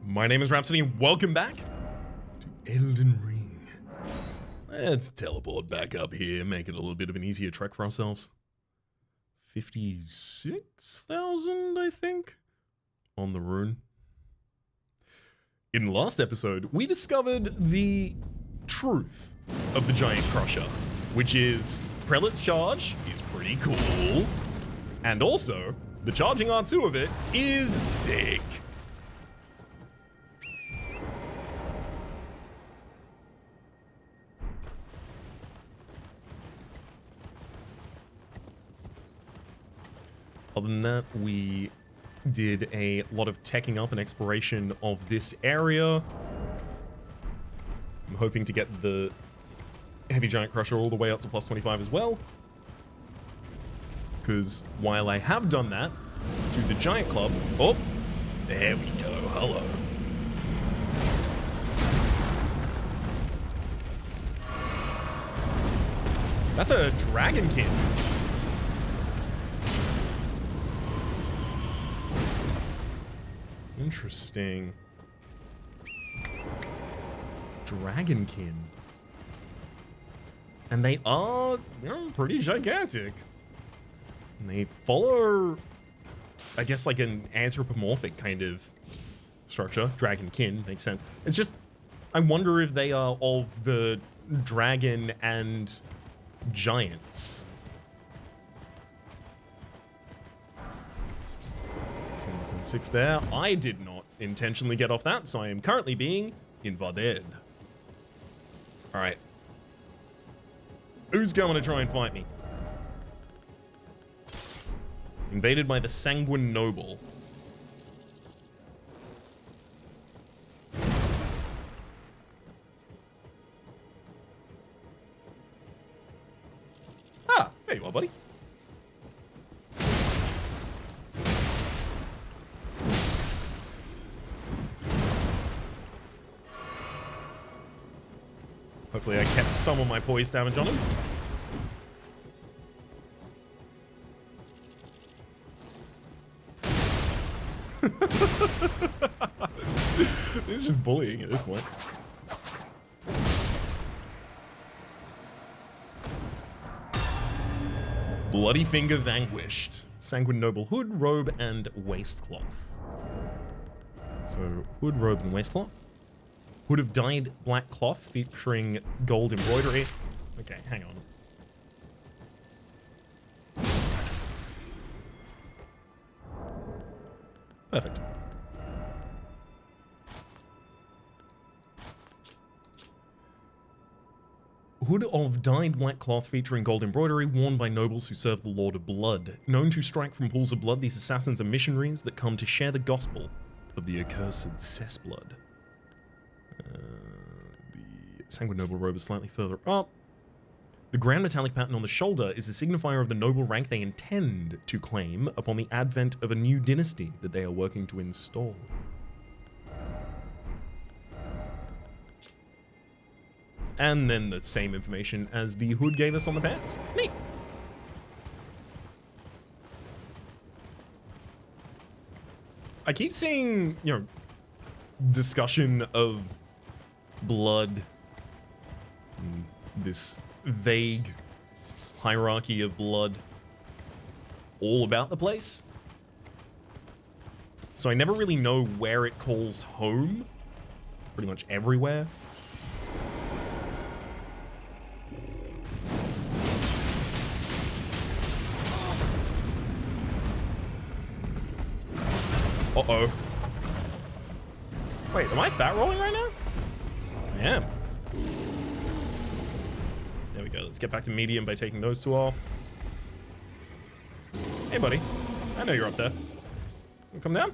My name is Rhapsody and welcome back to Elden Ring. Let's teleport back up here, make it a little bit of an easier trek for ourselves. 56,000, I think, on the rune. In the last episode, we discovered the truth of the Giant Crusher, which is Prelate's Charge is pretty cool, and also the charging R2 of it is sick. Other than that, we did a lot of teching up and exploration of this area. I'm hoping to get the Heavy Giant Crusher all the way up to plus 25 as well. Because while I have done that to the Giant Club... Oh, there we go. Hello. That's a Dragonkin. Interesting. Dragonkin. And they are, pretty gigantic. And they follow, I guess, like an anthropomorphic kind of structure. Dragonkin, makes sense. It's just, I wonder if they are of the dragon and giants. And 6 there. I did not intentionally get off that, so I am currently being invaded. Alright. Who's going to try and fight me? Invaded by the Sanguine Noble. Ah, there you are, buddy. Hopefully I kept some of my poise damage on him. This is just bullying at this point. Bloody Finger Vanquished. Sanguine Noble Hood, Robe, and Waistcloth. So, Hood, Robe, and Waistcloth. Hood of dyed black cloth featuring gold embroidery. Okay, hang on. Perfect. Hood of dyed black cloth featuring gold embroidery worn by nobles who serve the Lord of Blood. Known to strike from pools of blood, these assassins are missionaries that come to share the gospel of the accursed cessblood. The Sanguine Noble robe is slightly further up. The grand metallic pattern on the shoulder is a signifier of the noble rank they intend to claim upon the advent of a new dynasty that they are working to install. And then the same information as the hood gave us on the pants. Neat. I keep seeing, discussion of blood, this vague hierarchy of blood all about the place. So I never really know where it calls home. Pretty much everywhere. Uh-oh. Wait, am I fat rolling right now? I am. There we go. Let's get back to medium by taking those two off. Hey, buddy. I know you're up there. Wanna come down?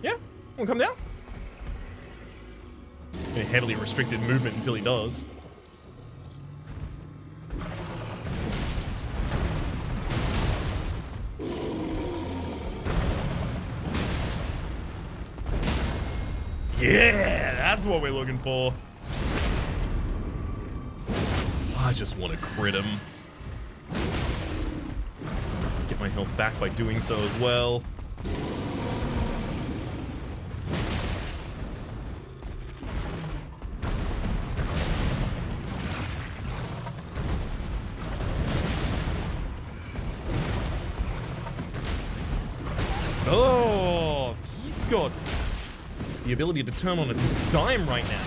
Yeah? Wanna come down? A heavily restricted movement until he does. Yeah, that's what we're looking for. I just want to crit him. Get my health back by doing so as well. Oh, he's got the ability to turn on a dime right now.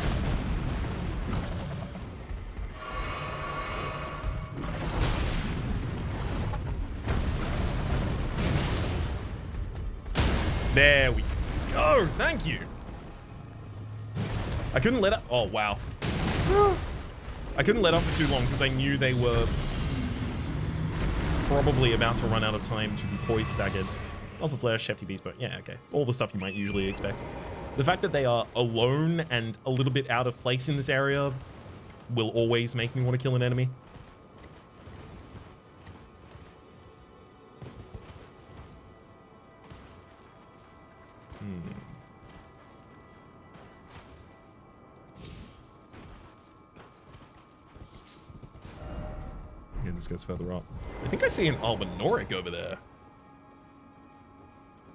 There we go. Thank you. I couldn't let up. Oh, wow. I couldn't let up for too long because I knew they were probably about to run out of time to be poise staggered. Alpha Flash, Hefty Beast, but yeah, okay. All the stuff you might usually expect. The fact that they are alone and a little bit out of place in this area will always make me want to kill an enemy. Yeah, this goes further up. I think I see an Albinauric over there.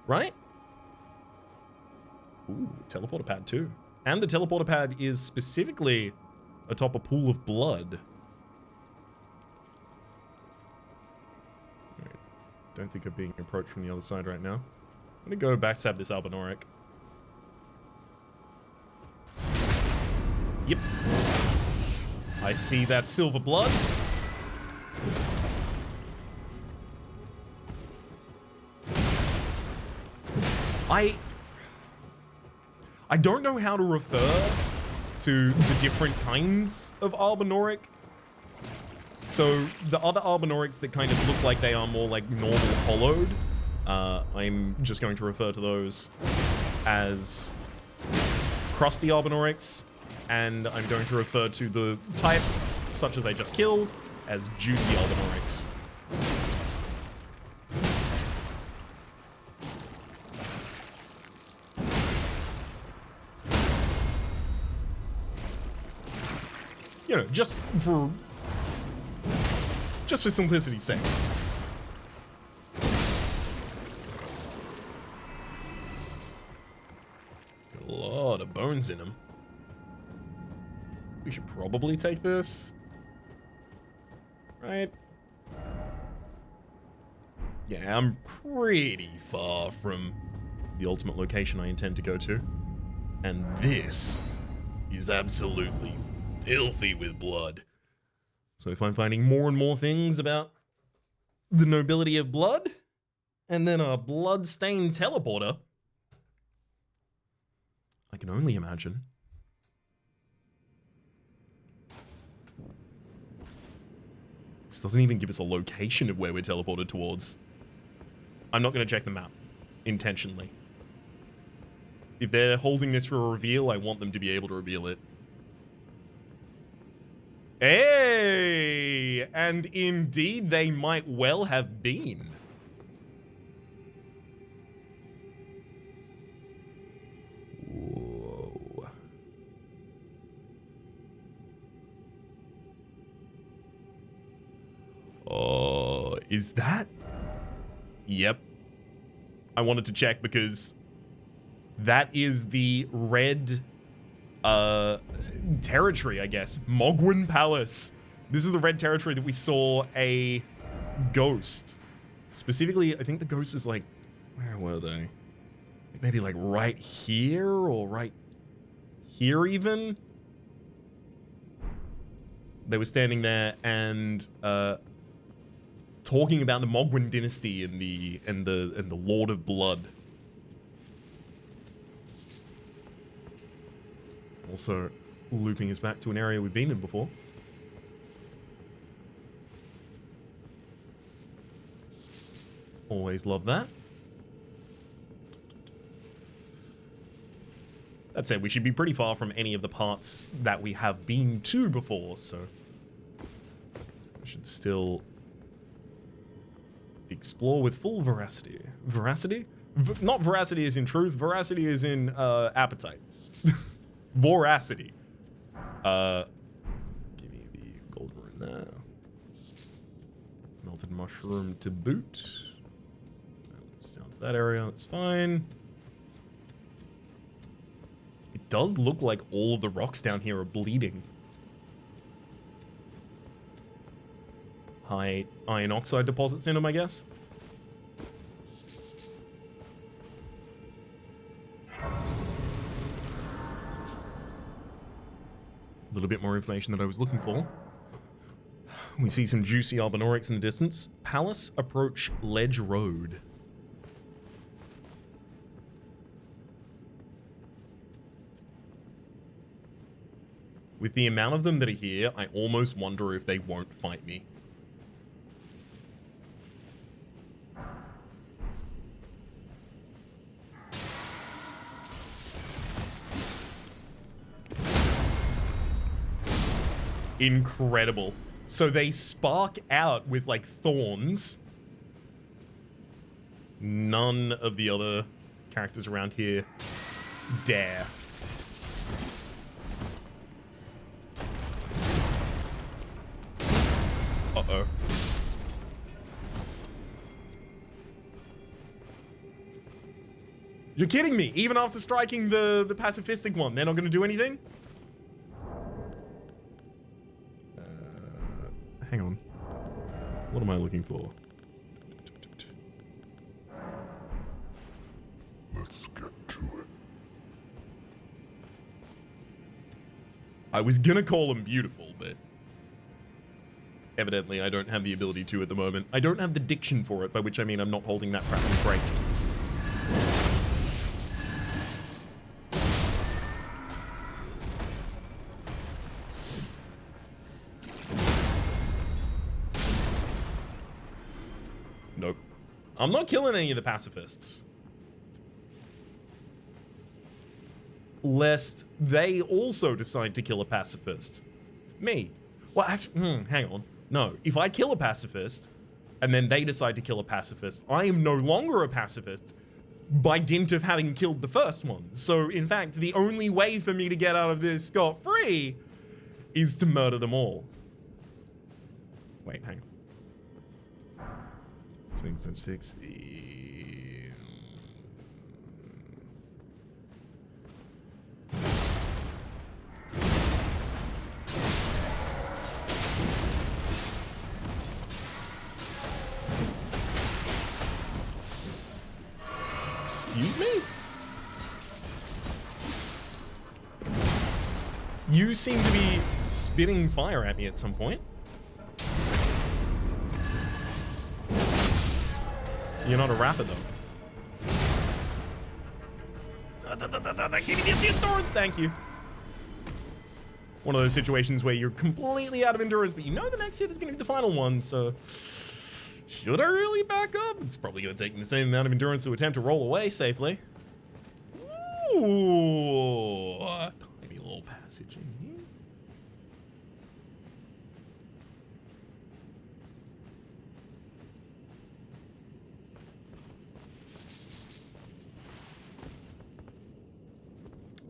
Right? Ooh, teleporter pad too. And the teleporter pad is specifically atop a pool of blood. Right. Don't think I'm being approached from the other side right now. I'm gonna go backstab this Albinauric. Yep. I see that silver blood. I don't know how to refer to the different kinds of Albinauric. So the other Albinaurics that kind of look like they are more like normal hollowed, I'm just going to refer to those as crusty Albinaurics, and I'm going to refer to the type, such as I just killed, as juicy Albinaurics. You know, just for simplicity's sake. Got a lot of bones in him. We should probably take this. Right? Yeah, I'm pretty far from the ultimate location I intend to go to. And this is absolutely filthy with blood. So if I'm finding more and more things about the nobility of blood, and then a blood-stained teleporter, I can only imagine. This doesn't even give us a location of where we're teleported towards. I'm not going to check the map intentionally. If they're holding this for a reveal, I want them to be able to reveal it. Hey! And indeed, they might well have been. Whoa. Oh, is that? Yep. I wanted to check because that is the red territory, I guess. Mohgwyn Palace. This is the red territory that we saw a ghost. Specifically, I think the ghost is like, where were they? Maybe like right here or right here even? They were standing there and talking about the Mohgwyn dynasty and the Lord of Blood. Also looping us back to an area we've been in before. Always love that. That said, we should be pretty far from any of the parts that we have been to before, so we should still explore with full veracity. Veracity? Not veracity as in truth, veracity as in appetite. Voracity. Give me the gold rune there. Melted mushroom to boot. Down to that area, that's fine. It does look like all of the rocks down here are bleeding. High iron oxide deposits in them, I guess. little bit more information that I was looking for. We see some juicy Albinaurics in the distance. Palace approach Ledge Road. With the amount of them that are here, I almost wonder if they won't fight me. Incredible. So they spark out with like thorns. None of the other characters around here dare. Uh-oh. You're kidding me! Even after striking the pacifistic one, they're not going to do anything? Hang on. What am I looking for? Let's get to it. I was gonna call him beautiful, but evidently I don't have the ability to at the moment. I don't have the diction for it, by which I mean I'm not holding that crap in great. Nope. I'm not killing any of the pacifists. Lest they also decide to kill a pacifist. Me. Well, actually, hang on. No, if I kill a pacifist, and then they decide to kill a pacifist, I am no longer a pacifist by dint of having killed the first one. So, in fact, the only way for me to get out of this scot-free is to murder them all. Wait, hang on. Swing zone 6. Excuse me? You seem to be spitting fire at me at some point. You're not a rapper, though. Give me the endurance, thank you. One of those situations where you're completely out of endurance, but you know the next hit is going to be the final one, so... Should I really back up? It's probably going to take the same amount of endurance to attempt to roll away safely. Ooh. Maybe a little passage in here.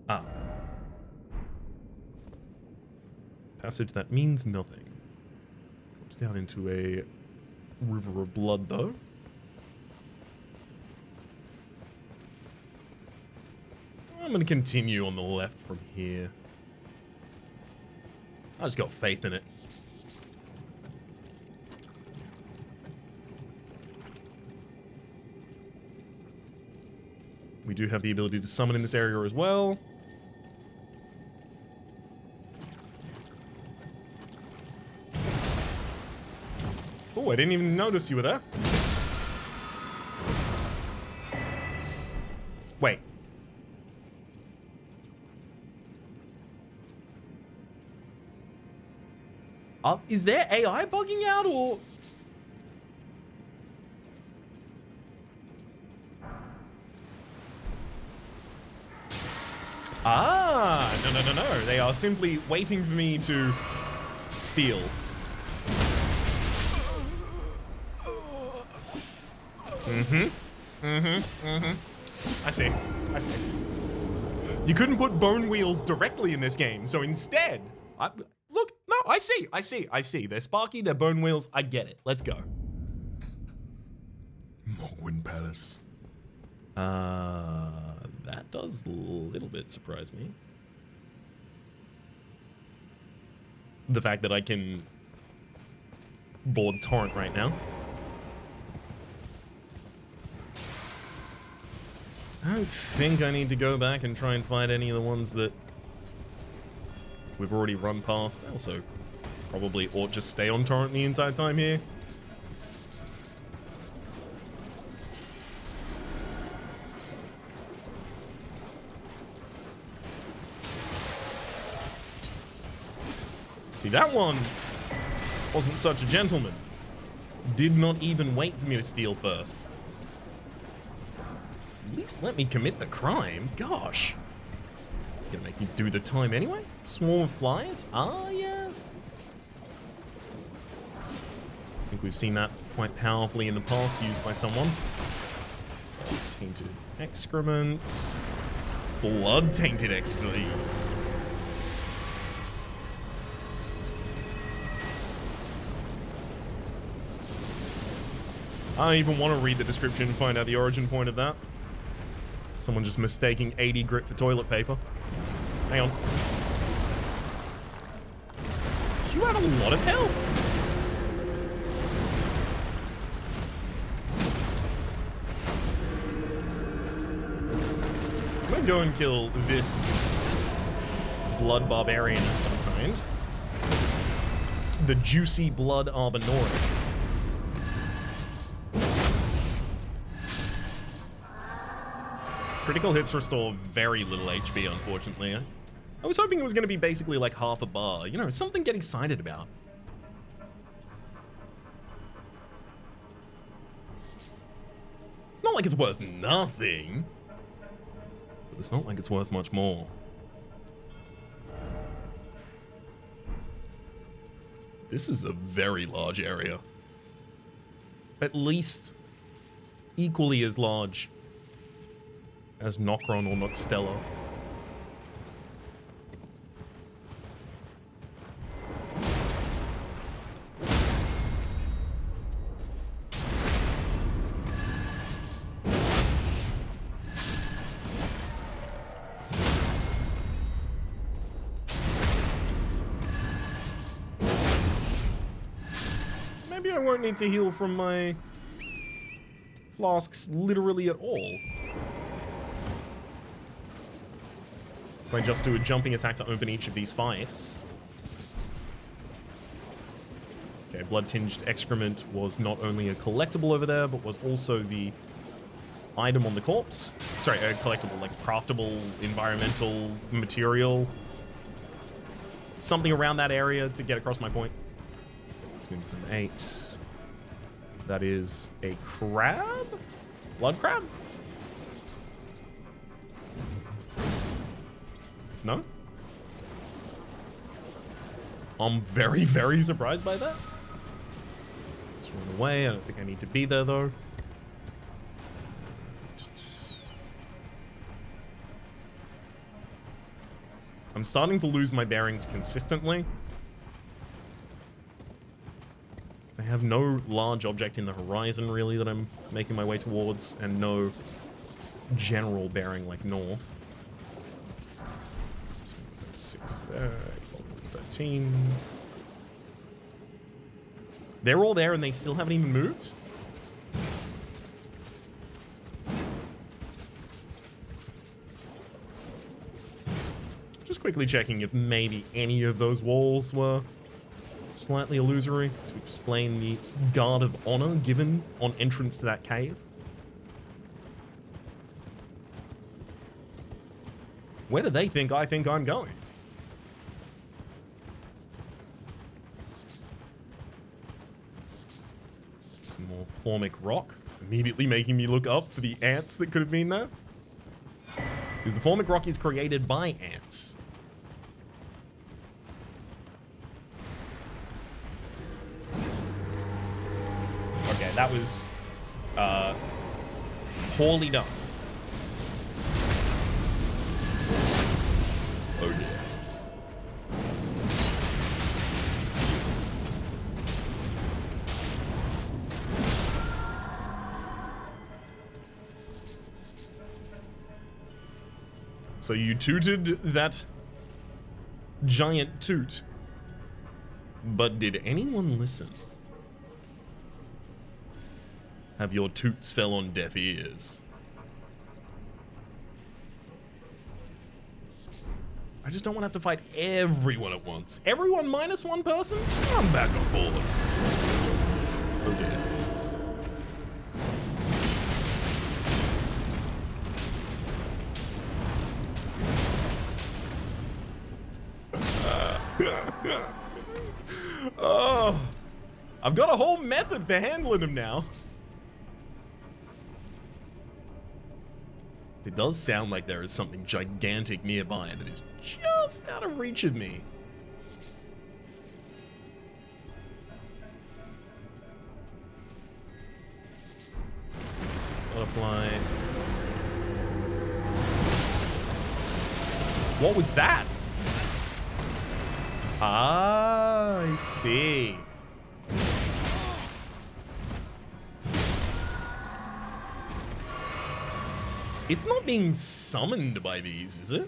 Ah. Passage that means nothing. Drops down into a river of blood, though. I'm going to continue on the left from here. I just got faith in it. We do have the ability to summon in this area as well. Oh, I didn't even notice you were there. Wait. Is there AI bugging out, or... Ah, no. They are simply waiting for me to steal. I see. You couldn't put bone wheels directly in this game, so instead... Look, no, I see. They're sparky, they're bone wheels, I get it. Let's go. Mohgwyn Palace. That does a little bit surprise me. The fact that I can board torrent right now. I don't think I need to go back and try and find any of the ones that we've already run past. I also probably ought just stay on torrent the entire time here. See, that one wasn't such a gentleman. Did not even wait for me to steal first. At least let me commit the crime. Gosh. Gonna make me do the time anyway? Swarm of flies? Ah, yes. I think we've seen that quite powerfully in the past, used by someone. Tainted excrement. Blood-tainted excrement. I don't even want to read the description and find out the origin point of that. Someone just mistaking 80 grit for toilet paper. Hang on. You have a lot of health. I'm gonna go and kill this blood barbarian of some kind. The juicy blood Albinauric. Critical hits restore very little HP, unfortunately. I was hoping it was going to be basically like half a bar. You know, something to get excited about. It's not like it's worth nothing. But it's not like it's worth much more. This is a very large area. At least equally as large as Nokron or Noxtella. Maybe I won't need to heal from my flasks literally at all. If I just do a jumping attack to open each of these fights. Okay, blood-tinged excrement was not only a collectible over there, but was also the item on the corpse. Sorry, a collectible, like craftable, environmental material. Something around that area to get across my point. Let's move some 8. That is a crab? Blood crab? No? I'm very, very surprised by that. Let's run away. I don't think I need to be there, though. I'm starting to lose my bearings consistently. I have no large object in the horizon, really, that I'm making my way towards, and no general bearing like north. 6 there, 13. They're all there and they still haven't even moved? Just quickly checking if maybe any of those walls were slightly illusory to explain the guard of honor given on entrance to that cave. Where do they think I think I'm going? Some more formic rock, immediately making me look up for the ants that could have been there. Because the formic rock is created by ants. Okay, that was poorly done. Oh dear. So you tooted that giant toot, but did anyone listen? Have your toots fell on deaf ears? I just don't want to have to fight everyone at once. Everyone minus one person? I'm back on board. Oh dear. Oh, I've got a whole method for handling him now. It does sound like there is something gigantic nearby that is just out of reach of me. Butterfly. What was that? Ah, I see. It's not being summoned by these, is it?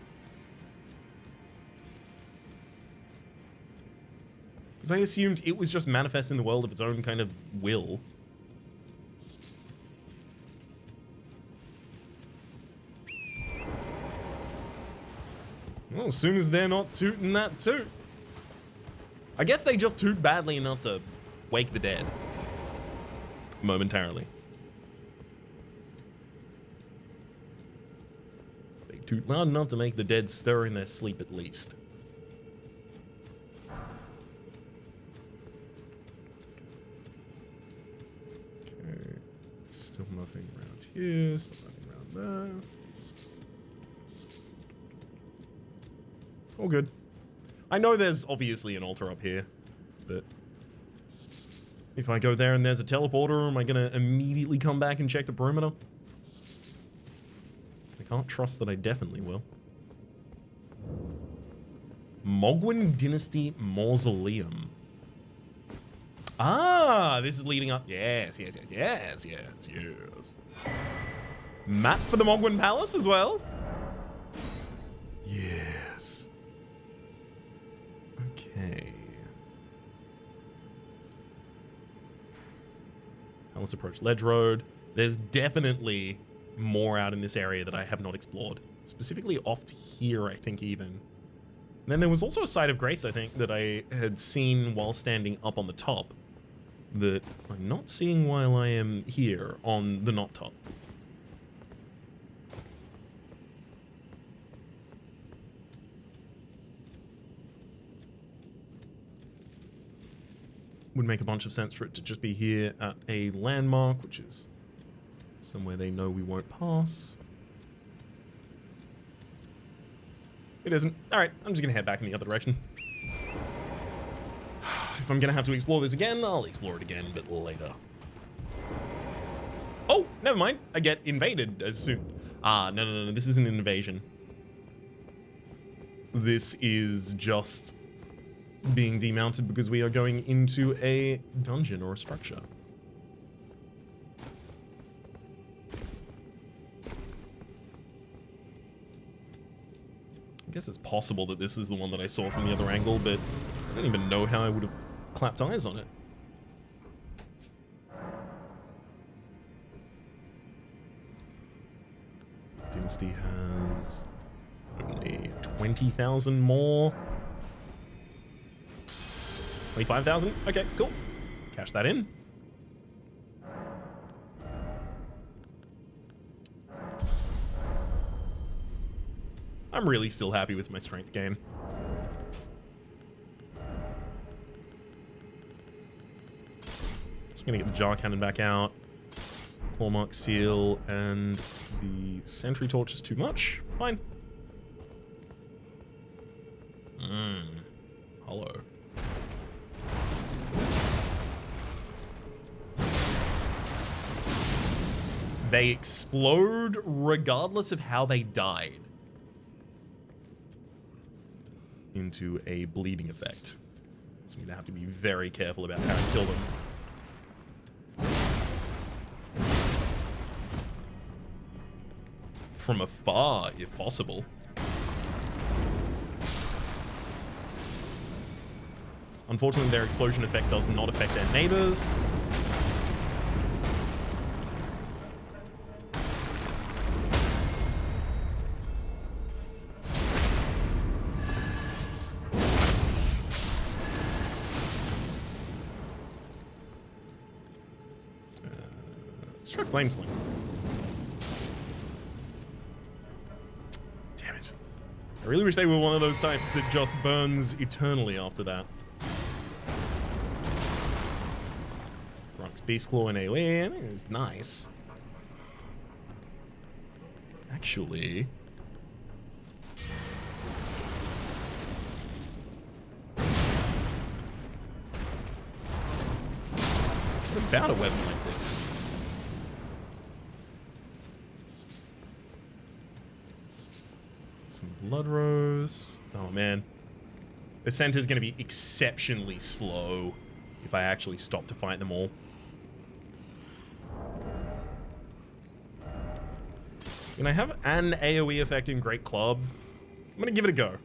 Because I assumed it was just manifest in the world of its own kind of will. Well, as soon as they're not tooting that toot. I guess they just toot badly enough to wake the dead. Momentarily. They toot loud enough to make the dead stir in their sleep at least. Okay. Still nothing around here. Still nothing around there. All good. I know there's obviously an altar up here, but if I go there and there's a teleporter, am I gonna immediately come back and check the perimeter? I can't trust that I definitely will. Mohgwyn Dynasty Mausoleum. Ah, this is leading up. Yes. Map for the Mohgwyn Palace as well. Yes. Okay. Palace approach ledge road. There's definitely more out in this area that I have not explored. Specifically off to here, I think even. And then there was also a site of grace, I think, that I had seen while standing up on the top that I'm not seeing while I am here on the not top. Would make a bunch of sense for it to just be here at a landmark, which is somewhere they know we won't pass. It isn't. All right, I'm just gonna head back in the other direction. If I'm gonna have to explore this again, I'll explore it again a bit later. Oh, never mind. I get invaded as soon. Ah, no. This isn't an invasion. This is just being demounted because we are going into a dungeon or a structure. I guess it's possible that this is the one that I saw from the other angle, but I don't even know how I would have clapped eyes on it. Dynasty has only 20,000 more. 25,000? Okay, cool. Cash that in. I'm really still happy with my strength gain. So I'm gonna get the jar cannon back out. Clawmark seal and the sentry torch is too much. Fine. Hollow. They explode regardless of how they died. Into a bleeding effect. So I'm gonna have to be very careful about how to kill them. From afar, if possible. Unfortunately, their explosion effect does not affect their neighbors. try Flame Sling. Damn it. I really wish they were one of those types that just burns eternally after that. Rock's Beast Claw and AoE is nice. Actually... what about a weapon like this? Some Blood Rose. Oh man. The center's gonna be exceptionally slow if I actually stop to fight them all. And I have an AoE effect in Great Club. I'm gonna give it a go.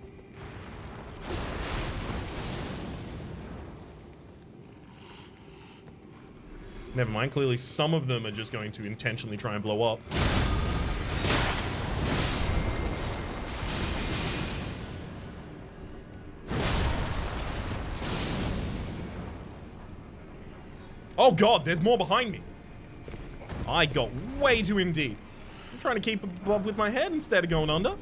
Never mind, clearly some of them are just going to intentionally try and blow up. Oh god, there's more behind me. I got way too in deep. I'm trying to keep above with my head instead of going under.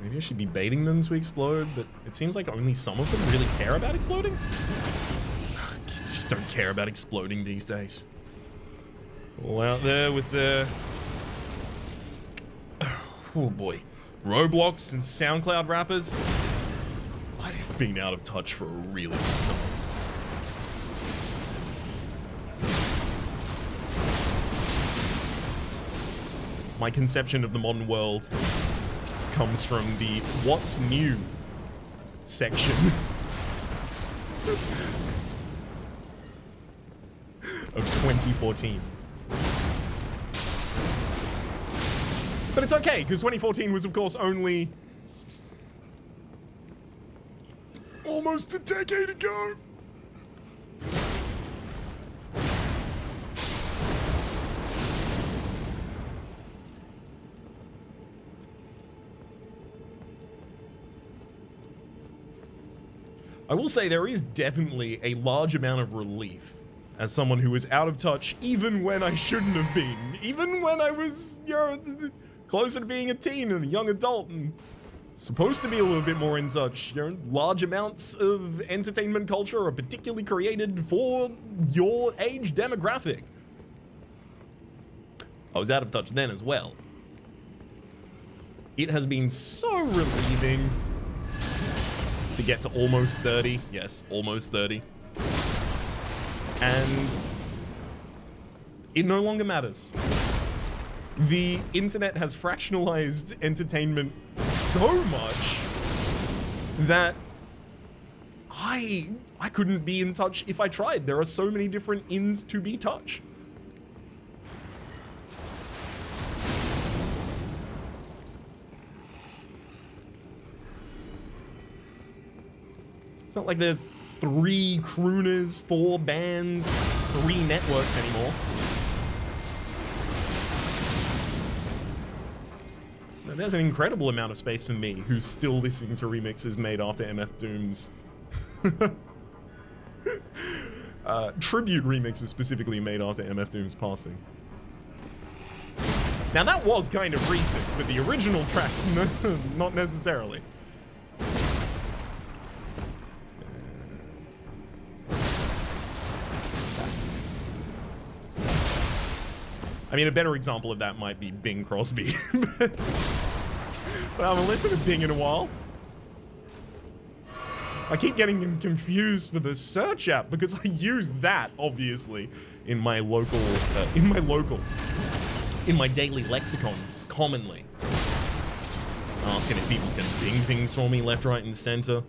Maybe I should be baiting them to explode, but it seems like only some of them really care about exploding. Kids just don't care about exploding these days. All out there with their... oh boy. Roblox and SoundCloud rappers. I've been out of touch for a really long time. My conception of the modern world comes from the what's new section of 2014. But it's okay, because 2014 was of course only almost a decade ago. I will say there is definitely a large amount of relief as someone who was out of touch even when I shouldn't have been. Even when I was, you know, closer to being a teen and a young adult and supposed to be a little bit more in touch. You know, large amounts of entertainment culture are particularly created for your age demographic. I was out of touch then as well. It has been so relieving to get to almost 30. Yes, almost 30. And it no longer matters. The internet has fractionalized entertainment so much that I couldn't be in touch if I tried. There are so many different ins to be touch. It's not like there's 3 crooners, 4 bands, 3 networks anymore. Now, there's an incredible amount of space for me who's still listening to remixes made after MF Doom's. Tribute remixes specifically made after MF Doom's passing. Now that was kind of recent, but the original tracks, not necessarily. I mean, a better example of that might be Bing Crosby. But I haven't listened to Bing in a while. I keep getting him confused for the search app because I use that, obviously, in my local, in my daily lexicon, commonly. Just asking if people can Bing things for me left, right, and center.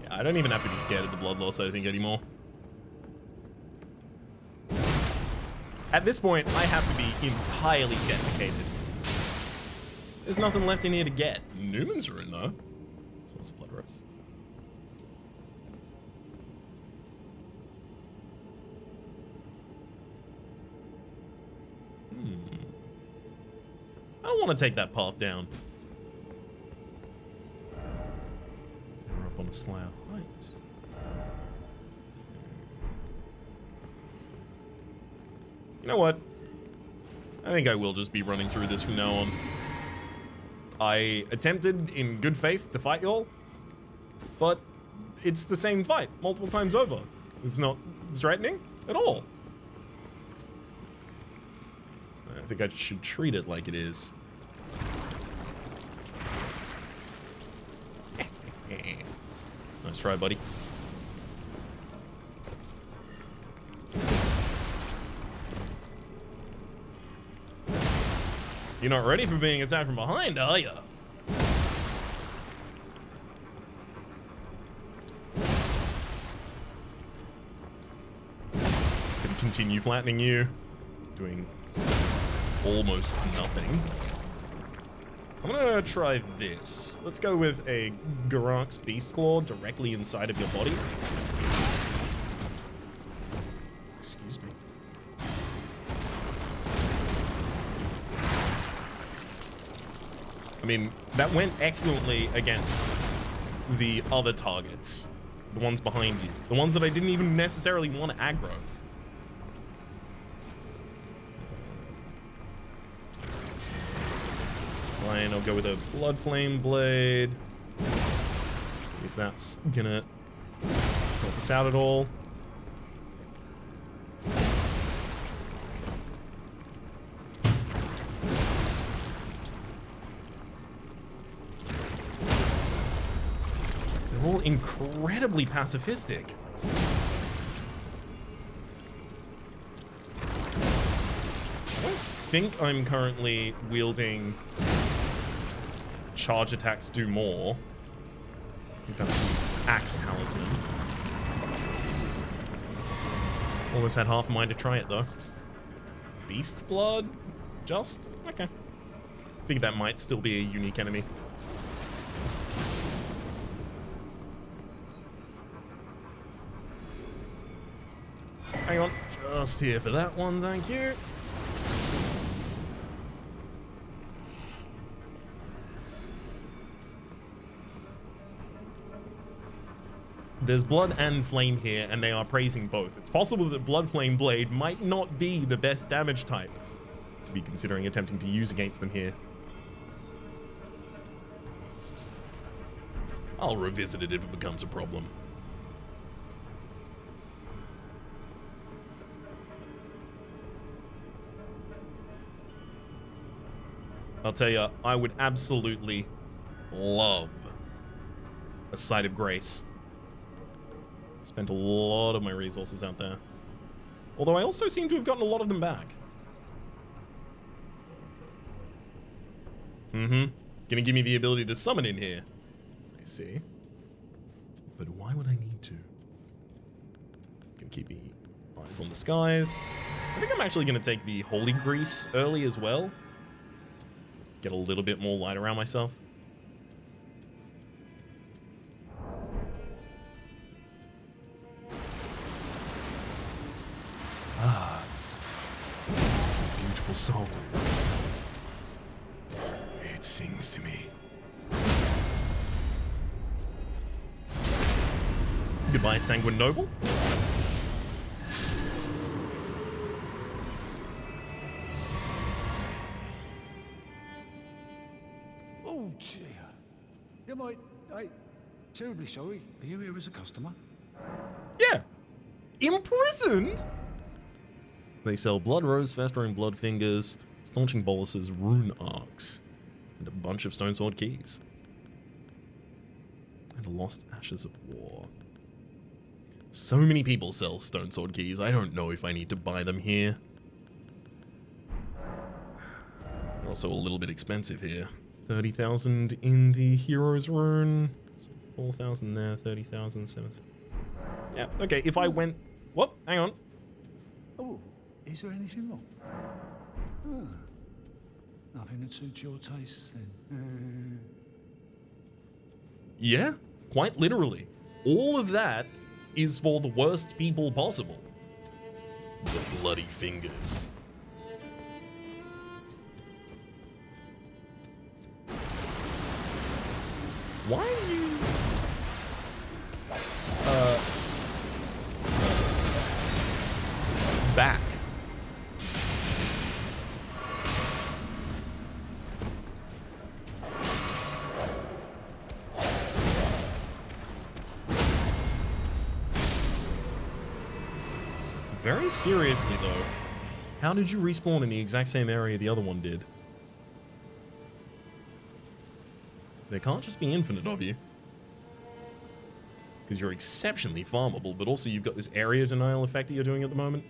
I don't even have to be scared of the blood loss, I think, anymore. At this point, I have to be entirely desiccated. There's nothing left in here to get. Newman's Rune, though. So what's the blood rose? I don't want to take that path down. We're up on a Slayer Heights. You know what? I think I will just be running through this from now on. I attempted in good faith to fight y'all, but it's the same fight multiple times over. It's not threatening at all. I think I should treat it like it is. Nice try, buddy. You're not ready for being attacked from behind, are you? Can continue flattening you, doing almost nothing. I'm gonna try this. Let's go with a Garak's Beast Claw directly inside of your body. Excuse me. I mean, that went excellently against the other targets. The ones behind you. The ones that I didn't even necessarily want to aggro. Fine, I'll go with a Blood Flame Blade. See if that's gonna help us out at all. They're all incredibly pacifistic. I don't think I'm currently wielding charge attacks do more. I think that's Axe Talisman. Almost had half a mind to try it though. Beast's Blood? Just? Okay. I think that might still be a unique enemy. Hang on, just here for that one, thank you. There's blood and flame here, and they are praising both. It's possible that Blood Flame Blade might not be the best damage type to be considering attempting to use against them here. I'll revisit it if it becomes a problem. I'll tell you, I would absolutely love a Site of Grace. Spent a lot of my resources out there. Although I also seem to have gotten a lot of them back. Gonna give me the ability to summon in here. I see. But why would I need to? Gonna keep me eyes on the skies. I think I'm actually gonna take the Holy Grease early as well. Get a little bit more light around myself. Ah, beautiful song. It sings to me. Goodbye, Sanguine Noble. Oh, dear. I'm terribly sorry. Are you here as a customer? Yeah. Imprisoned? They sell Blood Rose, Festering Blood Fingers, Staunching Boluses, Rune Arcs, and a bunch of Stone Sword Keys. And Lost Ashes of War. So many people sell Stone Sword Keys, I don't know if I need to buy them here. They're also a little bit expensive here. 30,000 in the Hero's Rune, so 4,000 there, 30,000, 7,000. Yeah, okay, if I went... Whoop, hang on. Oh, Is there anything wrong? Ah, nothing that suits your taste then. Yeah, quite literally. All of that is for the worst people possible. The bloody fingers. Why are you... back? Very seriously though, how did you respawn in the exact same area the other one did? There can't just be infinite of you. Because you're exceptionally farmable, but also you've got this area denial effect that you're doing at the moment.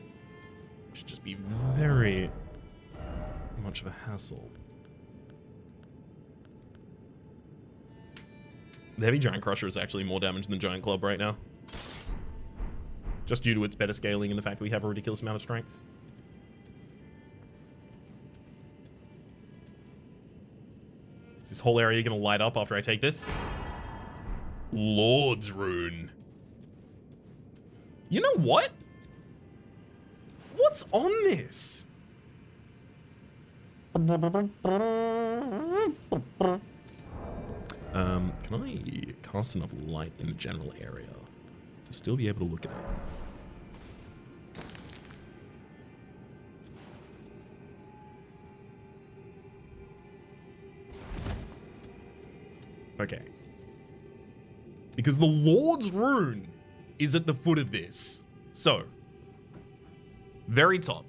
Which should just be very much of a hassle. The Heavy Giant Crusher is actually more damage than Giant Club right now. Just due to its better scaling and the fact that we have a ridiculous amount of strength. Is this whole area gonna light up after I take this? Lord's Rune. You know what? What's on this? Can I cast enough light in the general area to still be able to look at it? Okay. Because the Lord's Rune is at the foot of this. So, very top.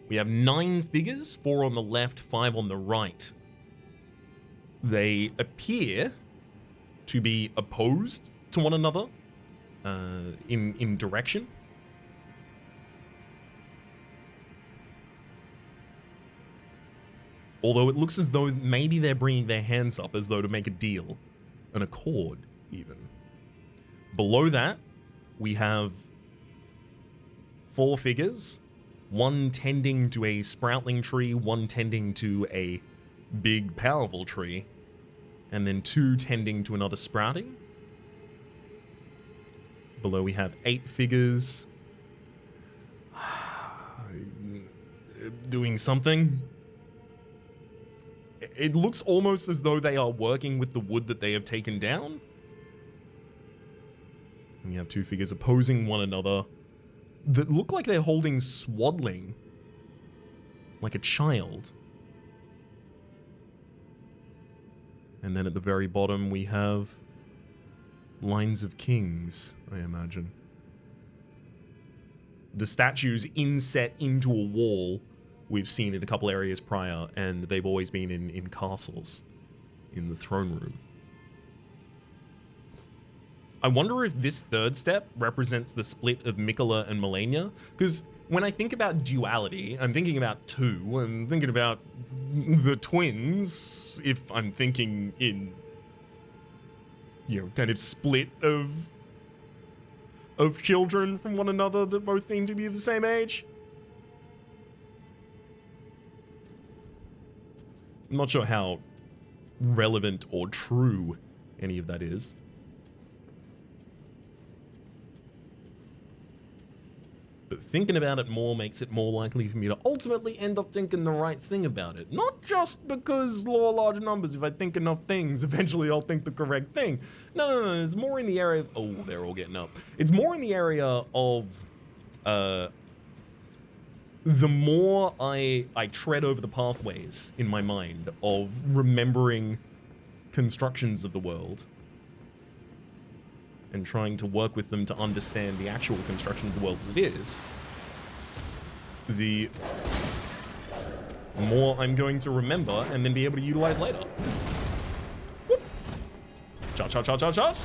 We have 9 figures, 4 on the left, 5 on the right. They appear to be opposed to one another in direction. Although it looks as though maybe they're bringing their hands up as though to make a deal, an accord even. Below that, we have 4 figures, 1 tending to a sproutling tree, 1 tending to a big powerful tree, and then 2 tending to another sprouting. Below we have 8 figures doing something. It looks almost as though they are working with the wood that they have taken down. And we have 2 figures opposing one another that look like they're holding swaddling, like a child. And then at the very bottom we have lines of kings, I imagine. The statues inset into a wall we've seen in a couple areas prior, and they've always been in castles, in the throne room. I wonder if this third step represents the split of Mikola and Malenia, because when I think about duality, I'm thinking about 2, I'm thinking about the twins, if I'm thinking in, you know, kind of split of children from one another that both seem to be the same age. I'm not sure how relevant or true any of that is. But thinking about it more makes it more likely for me to ultimately end up thinking the right thing about it. Not just because law of large numbers, if I think enough things, eventually I'll think the correct thing. No, it's more in the area of, oh, they're all getting up. It's more in the area of, the more I tread over the pathways in my mind of remembering constructions of the world and trying to work with them to understand the actual construction of the world as it is, the more I'm going to remember and then be able to utilize later. Whoop. Charge, charge, charge, charge, charge.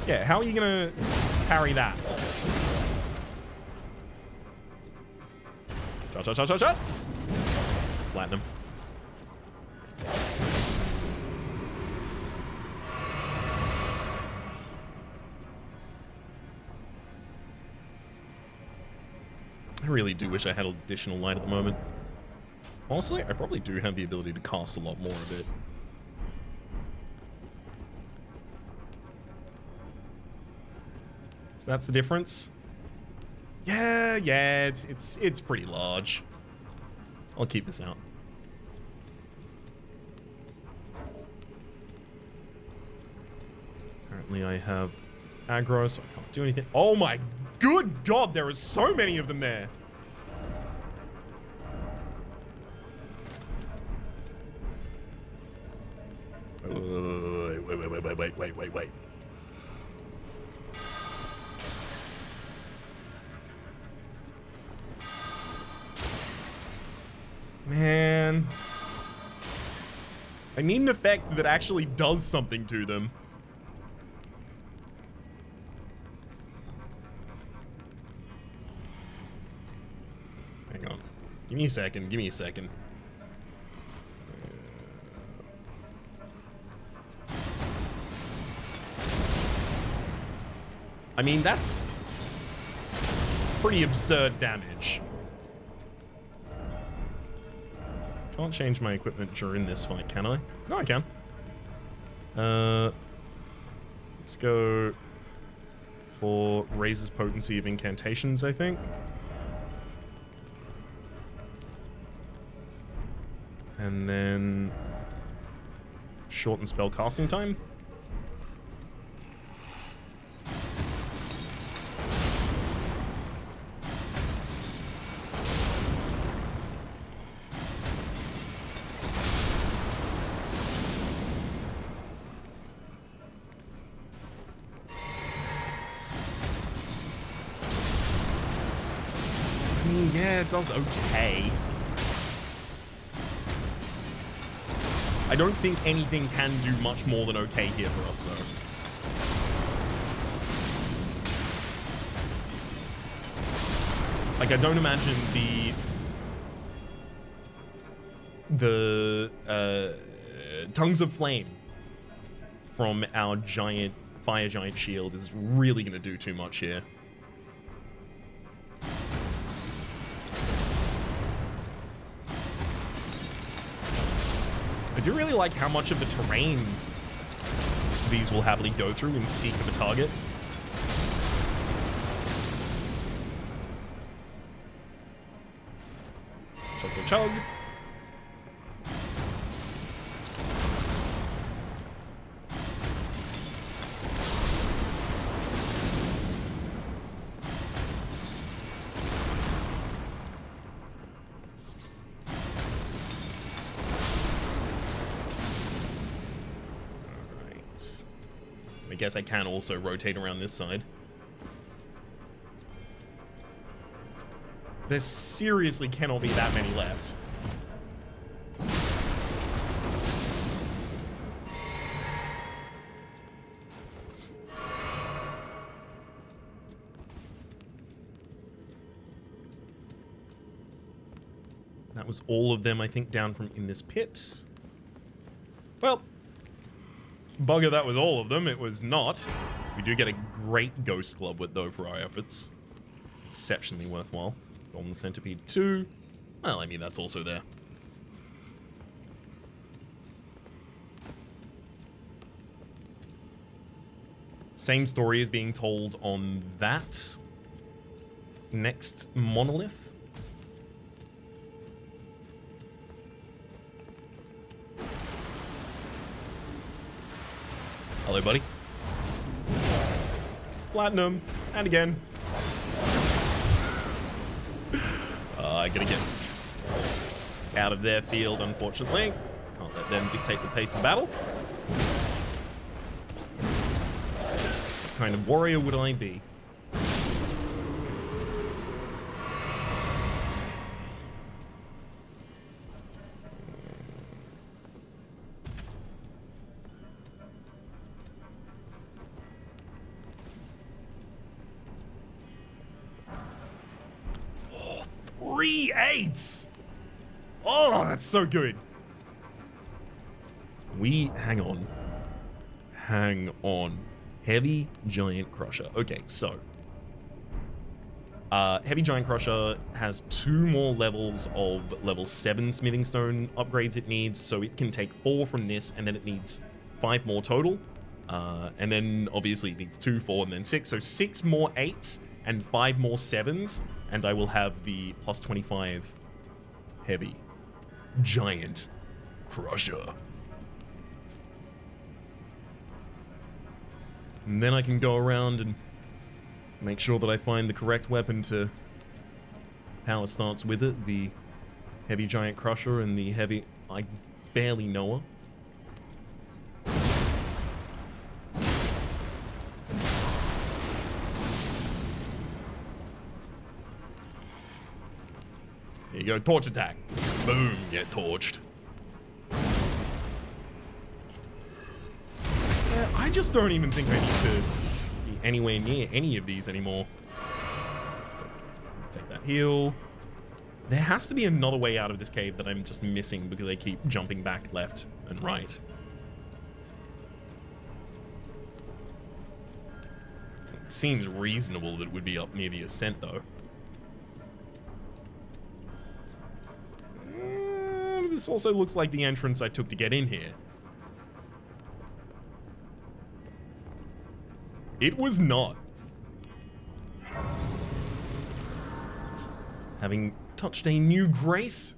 Yeah, how are you gonna parry that? Charge, charge, charge, charge, charge. Platinum. I really do wish I had additional light at the moment. Honestly, I probably do have the ability to cast a lot more of it. So that's the difference. Yeah, it's pretty large. I'll keep this out. Apparently I have aggro, so I can't do anything. Oh my good god, there are so many of them there. Wait. Man. I need an effect that actually does something to them. Hang on. Give me a second. I mean, that's pretty absurd damage. Can't change my equipment during this fight, can I? No, I can. Let's go for raises potency of incantations, I think. And then shorten spell casting time. Yeah, it does okay. I don't think anything can do much more than okay here for us, though. Like, I don't imagine the tongues of flame from our giant fire giant shield is really going to do too much here. I do really like how much of the terrain these will happily go through in seek of a target. Chug. I guess I can also rotate around this side. There seriously cannot be that many left. That was all of them, I think, down from in this pit. Well, bugger, that was all of them. It was not. We do get a great ghost club with, though, for our efforts. Exceptionally worthwhile. Golden Centipede 2. Well, I mean, that's also there. Same story is being told on that next monolith. Hello, buddy. Platinum. And again. I gotta get out of their field, unfortunately. Can't let them dictate the pace of the battle. What kind of warrior would I be? Three eights! Oh, that's so good. Hang on. Heavy Giant Crusher. Okay, so Heavy Giant Crusher has 2 more levels of level 7 Smithing Stone upgrades it needs, so it can take 4 from this, and then it needs 5 more total. And then obviously it needs 2, 4, and then 6. So 6 more 8s and 5 more 7s, and I will have the plus 25 Heavy Giant Crusher. And then I can go around and make sure that I find the correct weapon to power starts with it. The Heavy Giant Crusher and the Heavy... I barely know her. There you go, torch attack. Boom, get torched. Yeah, I just don't even think I need to be anywhere near any of these anymore. Take that heal. There has to be another way out of this cave that I'm just missing because I keep jumping back left and right. It seems reasonable that it would be up near the ascent, though. This also looks like the entrance I took to get in here. It was not. Having touched a new grace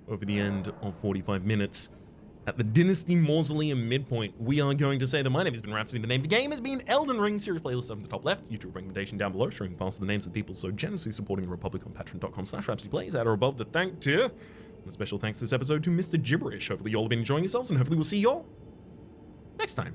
over the end of 45 minutes at the Dynasty Mausoleum midpoint, we are going to say that my name has been Rhapsody. The name of the game has been Elden Ring. Series playlist up in the top left. YouTube recommendation down below, showing past the names of people so generously supporting the Republic on patreon.com/RhapsodyPlays at or above the thank tier. And a special thanks this episode to Mr. Gibberish. Hopefully you all have been enjoying yourselves, and hopefully we'll see you all next time.